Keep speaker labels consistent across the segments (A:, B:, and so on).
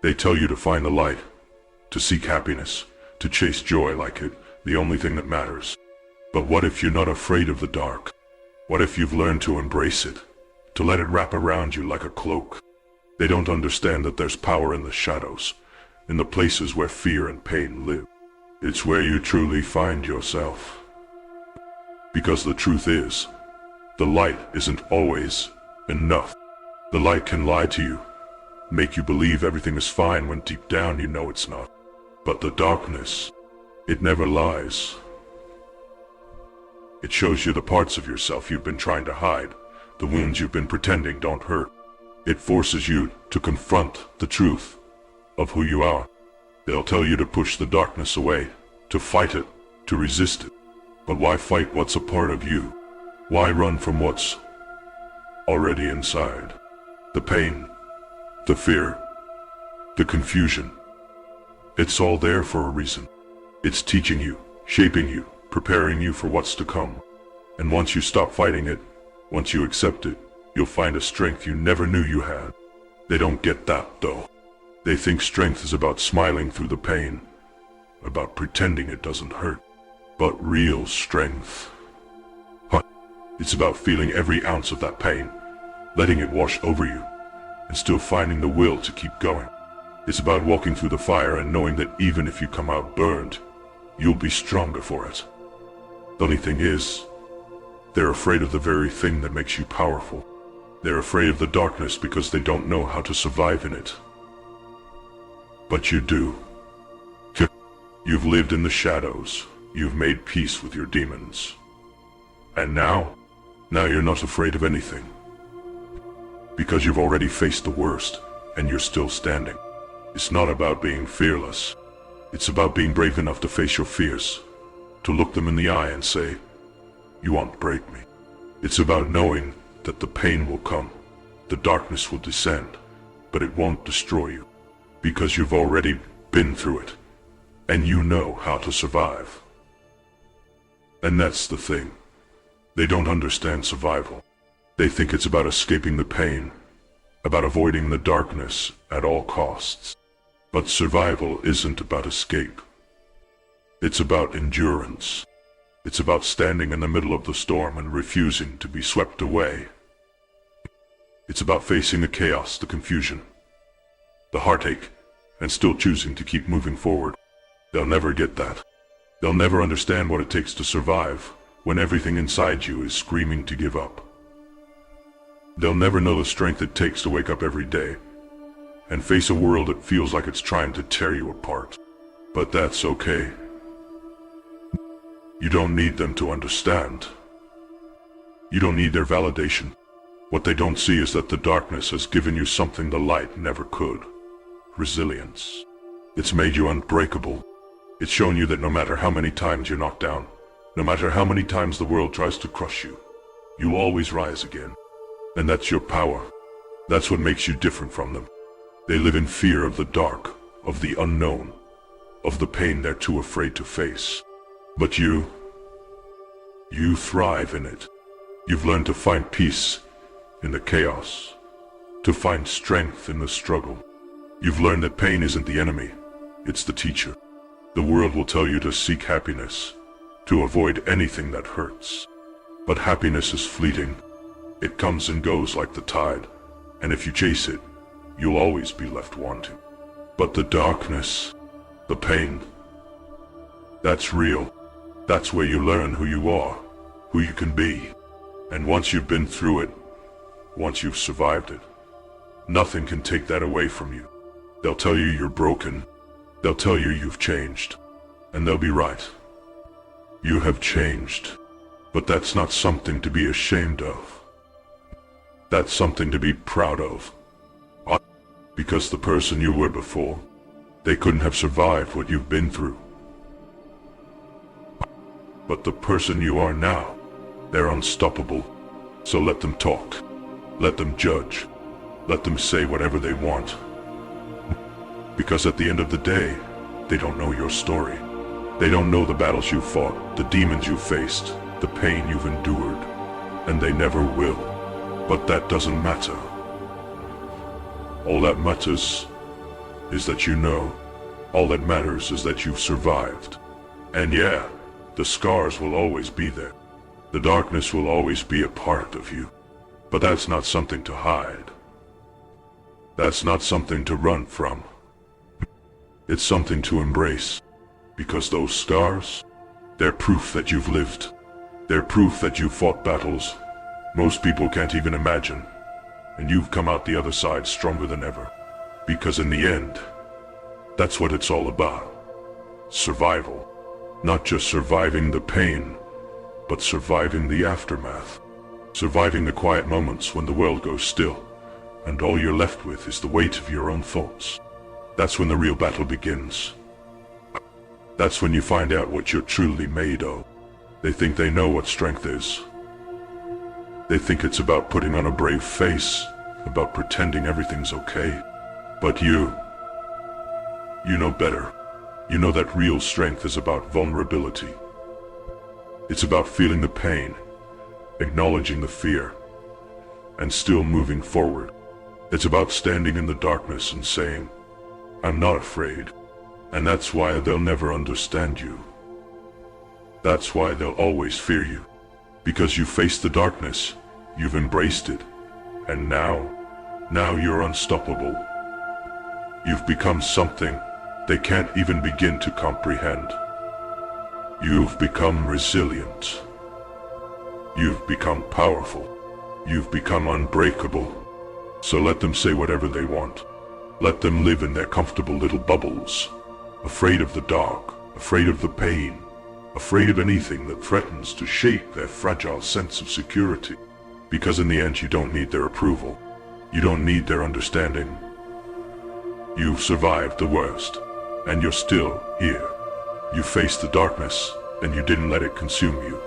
A: They tell you to find the light, to seek happiness, to chase joy like it, the only thing that matters. But what if you're not afraid of the dark? What if you've learned to embrace it, to let it wrap around you like a cloak? They don't understand that there's power in the shadows, in the places where fear and pain live. It's where you truly find yourself. Because the truth is, the light isn't always enough. The light can lie to you, make you believe everything is fine when deep down you know it's not. But the darkness, it never lies. It shows you the parts of yourself you've been trying to hide, the wounds you've been pretending don't hurt. It forces you to confront the truth of who you are. They'll tell you to push the darkness away, to fight it, to resist it. But why fight what's a part of you? Why run from what's already inside? The pain, the fear, the confusion. It's all there for a reason. It's teaching you, shaping you, preparing you for what's to come. And once you stop fighting it, once you accept it, you'll find a strength you never knew you had. They don't get that, though. They think strength is about smiling through the pain, about pretending it doesn't hurt. But real strength, it's about feeling every ounce of that pain, letting it wash over you, and still finding the will to keep going. It's about walking through the fire and knowing that even if you come out burned, you'll be stronger for it. The only thing is, they're afraid of the very thing that makes you powerful. They're afraid of the darkness because they don't know how to survive in it. But you do. You've lived in the shadows. You've made peace with your demons. And now you're not afraid of anything. Because you've already faced the worst, and you're still standing. It's not about being fearless. It's about being brave enough to face your fears, to look them in the eye and say, "You won't break me." It's about knowing that the pain will come, the darkness will descend, but it won't destroy you. Because you've already been through it, and you know how to survive. And that's the thing. They don't understand survival. They think it's about escaping the pain, about avoiding the darkness at all costs. But survival isn't about escape. It's about endurance. It's about standing in the middle of the storm and refusing to be swept away. It's about facing the chaos, the confusion, the heartache, and still choosing to keep moving forward. They'll never get that. They'll never understand what it takes to survive when everything inside you is screaming to give up. They'll never know the strength it takes to wake up every day and face a world that feels like it's trying to tear you apart. But that's okay. You don't need them to understand. You don't need their validation. What they don't see is that the darkness has given you something the light never could. Resilience. It's made you unbreakable. It's shown you that no matter how many times you're knocked down, no matter how many times the world tries to crush you, you'll always rise again. And that's your power. That's what makes you different from them. They live in fear of the dark, of the unknown, of the pain they're too afraid to face. But you thrive in it. You've learned to find peace in the chaos, to find strength in the struggle. You've learned that pain isn't the enemy, it's the teacher. The world will tell you to seek happiness, to avoid anything that hurts. But happiness is fleeting. It comes and goes like the tide, and if you chase it, you'll always be left wanting. But the darkness, the pain, that's real. That's where you learn who you are, who you can be. And once you've been through it, once you've survived it, nothing can take that away from you. They'll tell you you're broken. They'll tell you you've changed. And they'll be right. You have changed. But that's not something to be ashamed of. That's something to be proud of. Because the person you were before, they couldn't have survived what you've been through. But the person you are now, they're unstoppable. So let them talk. Let them judge. Let them say whatever they want. Because at the end of the day, they don't know your story. They don't know the battles you fought, the demons you faced, the pain you've endured. And they never will. But that doesn't matter. All that matters is that you know. All that matters is that you've survived. And yeah, the scars will always be there. The darkness will always be a part of you. But that's not something to hide. That's not something to run from. It's something to embrace. Because those scars, they're proof that you've lived. They're proof that you've fought battles most people can't even imagine. And you've come out the other side stronger than ever. Because in the end, that's what it's all about. Survival. Not just surviving the pain, but surviving the aftermath. Surviving the quiet moments when the world goes still, and all you're left with is the weight of your own thoughts. That's when the real battle begins. That's when you find out what you're truly made of. They think they know what strength is. They think it's about putting on a brave face, about pretending everything's okay. But you know better. You know that real strength is about vulnerability. It's about feeling the pain, acknowledging the fear, and still moving forward. It's about standing in the darkness and saying, I'm not afraid. And that's why they'll never understand you. That's why they'll always fear you. Because you faced the darkness, you've embraced it, and now you're unstoppable. You've become something they can't even begin to comprehend. You've become resilient. You've become powerful. You've become unbreakable. So let them say whatever they want. Let them live in their comfortable little bubbles, afraid of the dark, afraid of the pain, afraid of anything that threatens to shake their fragile sense of security. Because in the end, you don't need their approval. You don't need their understanding. You've survived the worst, and you're still here. You faced the darkness, and you didn't let it consume you.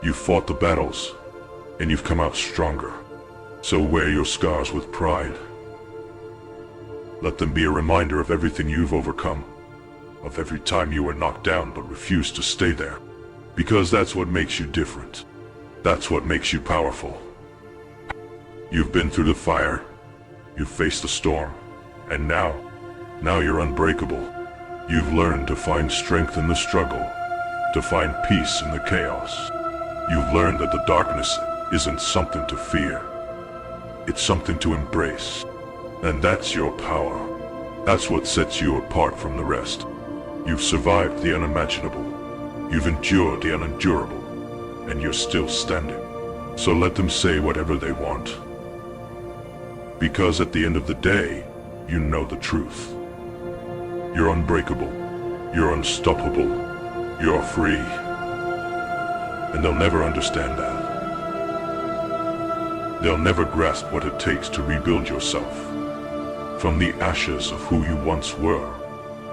A: You've fought the battles, and you've come out stronger. So wear your scars with pride. Let them be a reminder of everything you've overcome, of every time you were knocked down but refused to stay there. Because that's what makes you different. That's what makes you powerful. You've been through the fire, you've faced the storm, and now you're unbreakable. You've learned to find strength in the struggle, to find peace in the chaos. You've learned that the darkness isn't something to fear. It's something to embrace. And that's your power. That's what sets you apart from the rest. You've survived the unimaginable. You've endured the unendurable. And you're still standing. So let them say whatever they want. Because at the end of the day, you know the truth. You're unbreakable. You're unstoppable. You're free. And they'll never understand that. They'll never grasp what it takes to rebuild yourself from the ashes of who you once were.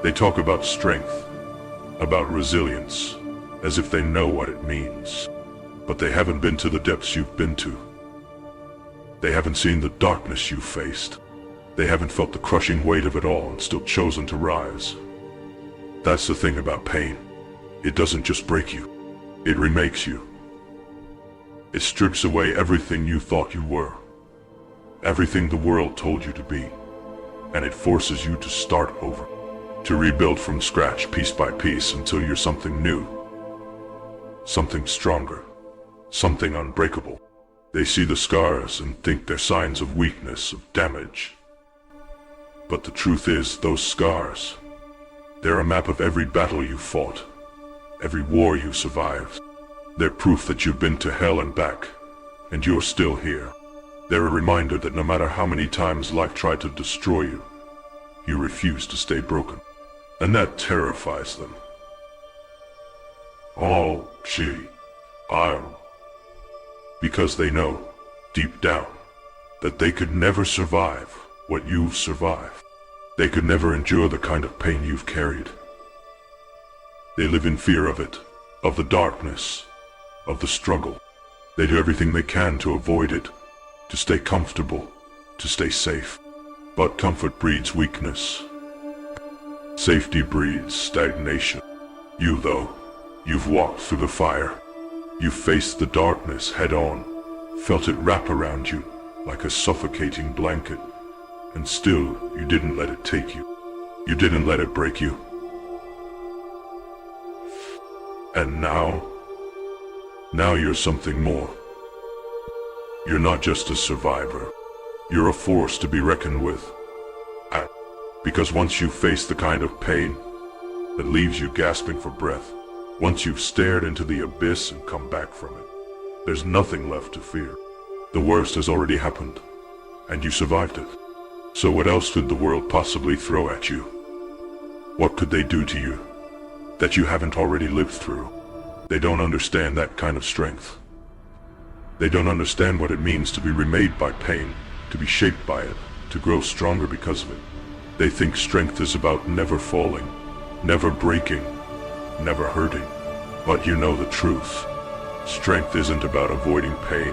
A: They talk about strength, about resilience, as if they know what it means. But they haven't been to the depths you've been to. They haven't seen the darkness you faced. They haven't felt the crushing weight of it all and still chosen to rise. That's the thing about pain. It doesn't just break you. It remakes you. It strips away everything you thought you were. Everything the world told you to be. And it forces you to start over. To rebuild from scratch piece by piece until you're something new. Something stronger. Something unbreakable. They see the scars and think they're signs of weakness, of damage. But the truth is, those scars, they're a map of every battle you fought, every war you survived. They're proof that you've been to hell and back, and you're still here. They're a reminder that no matter how many times life tried to destroy you, you refuse to stay broken. And that terrifies them. Oh, because they know, deep down, that they could never survive what you've survived. They could never endure the kind of pain you've carried. They live in fear of it, of the darkness, of the struggle. They do everything they can to avoid it, to stay comfortable, to stay safe. But comfort breeds weakness. Safety breeds stagnation. You, though, you've walked through the fire. You've faced the darkness head on, felt it wrap around you like a suffocating blanket. And still, you didn't let it take you. You didn't let it break you. And now you're something more. You're not just a survivor. You're a force to be reckoned with. Because once you've faced the kind of pain that leaves you gasping for breath, once you've stared into the abyss and come back from it, there's nothing left to fear. The worst has already happened, and you survived it. So what else could the world possibly throw at you? What could they do to you that you haven't already lived through? They don't understand that kind of strength. They don't understand what it means to be remade by pain, to be shaped by it, to grow stronger because of it. They think strength is about never falling, never breaking, never hurting. But you know the truth. Strength isn't about avoiding pain.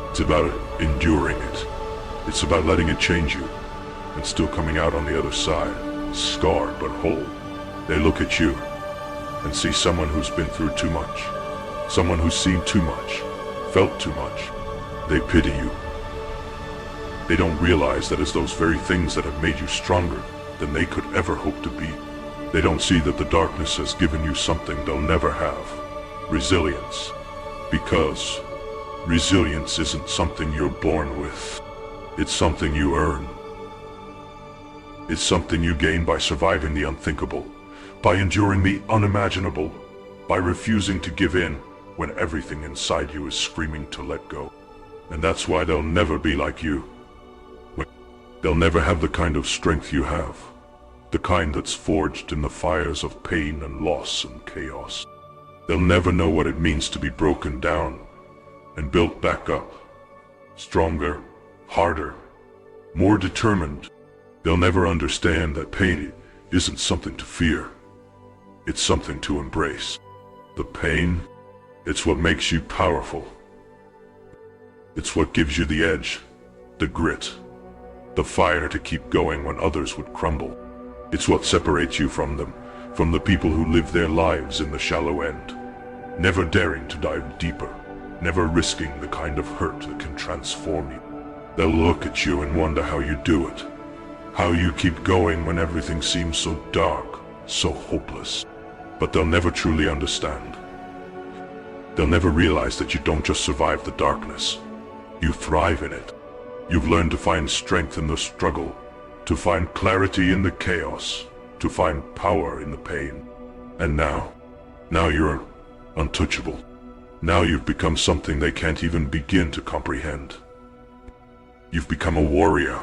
A: It's about enduring it. It's about letting it change you, and still coming out on the other side, scarred but whole. They look at you and see someone who's been through too much, someone who's seen too much, felt too much. They pity you. They don't realize that it's those very things that have made you stronger than they could ever hope to be. They don't see that the darkness has given you something they'll never have. Resilience. Because resilience isn't something you're born with. It's something you earn. It's something you gain by surviving the unthinkable, by enduring the unimaginable, by refusing to give in when everything inside you is screaming to let go. And that's why they'll never be like you. They'll never have the kind of strength you have, the kind that's forged in the fires of pain and loss and chaos. They'll never know what it means to be broken down and built back up, stronger, harder, more determined. They'll never understand that pain isn't something to fear. It's something to embrace. The pain, it's what makes you powerful. It's what gives you the edge, the grit, the fire to keep going when others would crumble. It's what separates you from them, from the people who live their lives in the shallow end, never daring to dive deeper, never risking the kind of hurt that can transform you. They'll look at you and wonder how you do it, how you keep going when everything seems so dark, so hopeless. But they'll never truly understand. They'll never realize that you don't just survive the darkness, you thrive in it. You've learned to find strength in the struggle, to find clarity in the chaos, to find power in the pain. And now you're untouchable. Now you've become something they can't even begin to comprehend. You've become a warrior,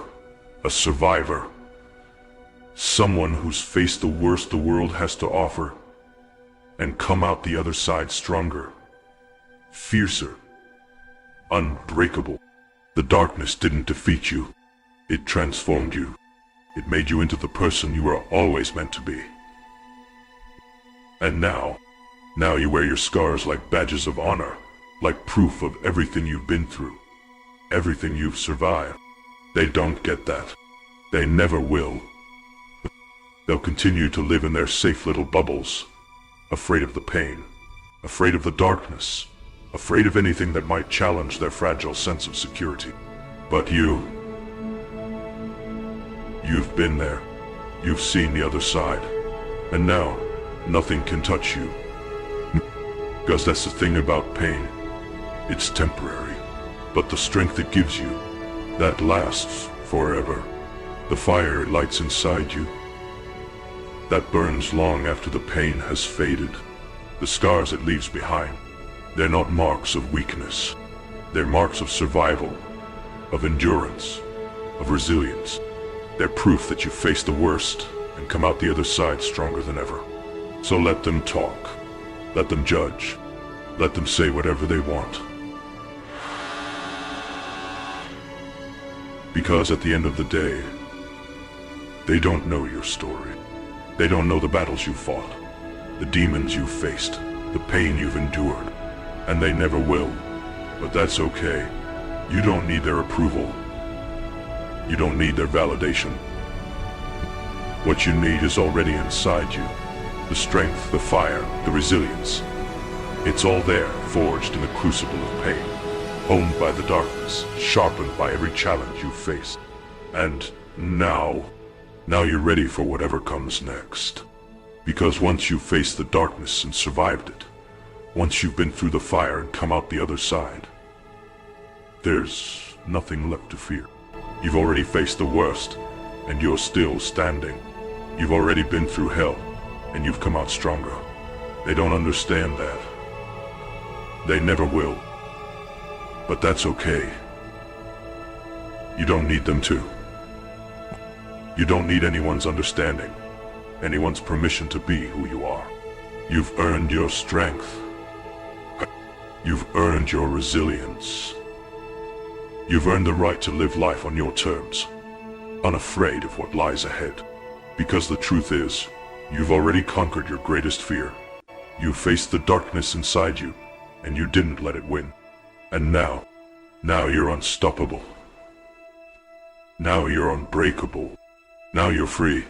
A: a survivor, someone who's faced the worst the world has to offer, and come out the other side stronger, fiercer, unbreakable. The darkness didn't defeat you. It transformed you. It made you into the person you were always meant to be. And now you wear your scars like badges of honor, like proof of everything you've been through, everything you've survived. They don't get that. They never will. They'll continue to live in their safe little bubbles, afraid of the pain, afraid of the darkness, afraid of anything that might challenge their fragile sense of security. But you've been there. You've seen the other side. And now, nothing can touch you. Because that's the thing about pain. It's temporary. But the strength it gives you, that lasts forever. The fire it lights inside you, that burns long after the pain has faded. The scars it leaves behind, they're not marks of weakness. They're marks of survival, of endurance, of resilience. They're proof that you face the worst and come out the other side stronger than ever. So let them talk. Let them judge. Let them say whatever they want. Because at the end of the day, they don't know your story. They don't know the battles you fought, the demons you've faced, the pain you've endured. And they never will. But that's okay. You don't need their approval. You don't need their validation. What you need is already inside you. The strength, the fire, the resilience. It's all there, forged in the crucible of pain, honed by the darkness, sharpened by every challenge you face. And now you're ready for whatever comes next. Because once you've faced the darkness and survived it, once you've been through the fire and come out the other side, there's nothing left to fear. You've already faced the worst, and you're still standing. You've already been through hell, and you've come out stronger. They don't understand that. They never will. But that's okay. You don't need them to. You don't need anyone's understanding, anyone's permission to be who you are. You've earned your strength. You've earned your resilience. You've earned the right to live life on your terms, unafraid of what lies ahead. Because the truth is, you've already conquered your greatest fear. You faced the darkness inside you, and you didn't let it win. And now you're unstoppable. Now you're unbreakable. Now you're free.